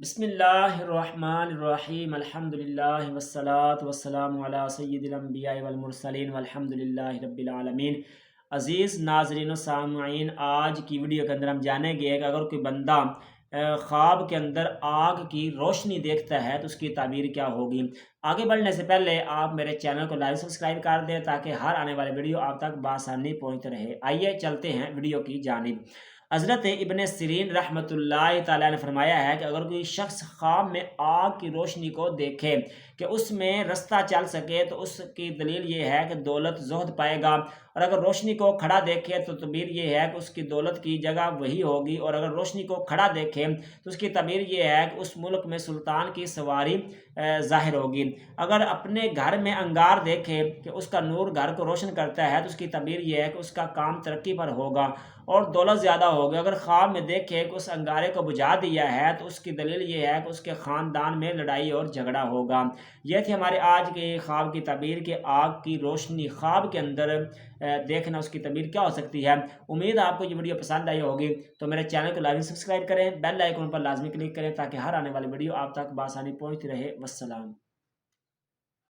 بسم اللہ الرحمن الرحیم الحمد للہ والصلاة والسلام علی سید الانبیاء والمرسلین والحمد للہ رب العالمین۔ عزیز ناظرین و سامعین، آج کی ویڈیو کے اندر ہم جانیں گے کہ اگر کوئی بندہ خواب کے اندر آگ کی روشنی دیکھتا ہے تو اس کی تعبیر کیا ہوگی۔ آگے بڑھنے سے پہلے آپ میرے چینل کو لائک سبسکرائب کر دیں تاکہ ہر آنے والے ویڈیو آپ تک بآسانی پہنچتے رہے۔ آئیے چلتے ہیں ویڈیو کی جانب۔ حضرت ابن سیرین رحمۃ اللہ تعالیٰ نے فرمایا ہے کہ اگر کوئی شخص خواب میں آگ کی روشنی کو دیکھے کہ اس میں رستہ چل سکے تو اس کی دلیل یہ ہے کہ دولت زہد پائے گا، اور اگر روشنی کو کھڑا دیکھے تو تعبیر یہ ہے کہ اس کی دولت کی جگہ وہی ہوگی، اور اگر روشنی کو کھڑا دیکھے تو اس کی تعبیر یہ ہے کہ اس ملک میں سلطان کی سواری ظاہر ہوگی۔ اگر اپنے گھر میں انگار دیکھے کہ اس کا نور گھر کو روشن کرتا ہے تو اس کی تعبیر یہ ہے کہ اس کا کام ترقی پر ہوگا اور دولت زیادہ ہوگی۔ اگر خواب میں دیکھے کہ اس انگارے کو بجھا دیا ہے تو اس کی دلیل یہ ہے کہ اس کے خاندان میں لڑائی اور جھگڑا ہوگا۔ یہ تھی ہمارے آج کے خواب کی تعبیر کہ آگ کی روشنی خواب کے اندر دیکھنا، اس کی تعبیر کیا ہو سکتی ہے۔ امید آپ کو یہ ویڈیو پسند آئی ہوگی، تو میرے چینل کو لازمی سبسکرائب کریں، بیل آئیکن پر لازمی کلک کریں تاکہ ہر آنے والی ویڈیو آپ تک بآسانی پہنچتی رہے۔ والسلام۔